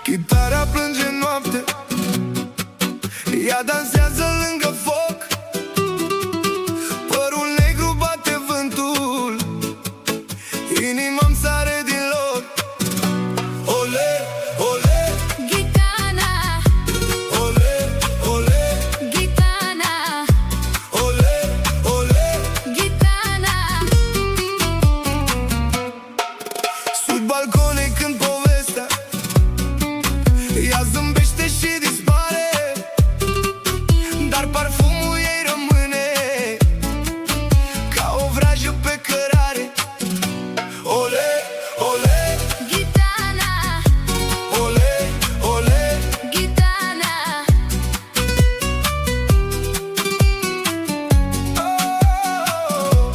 Chitara plânge noapte, ea dansează lângă foc. Părul negru bate vântul, inima-mi sare din loc. Ole, ole, Gitana, ole, ole, gitana, ole, ole. gitana. Sub balcone când povestea, ea zâmbește și dispare, dar parfumul ei rămâne ca o vrajă pe cărare. Ole, ole, Gitana, ole, ole. gitana. Oh.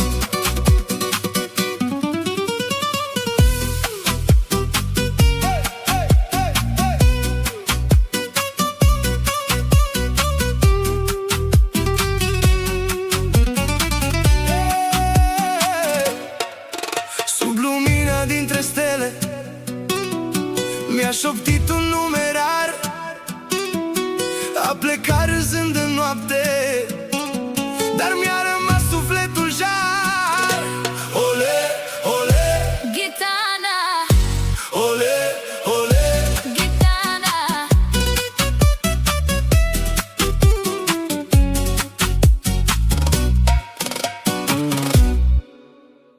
Sub lumina dintre stele mi-a șoptit un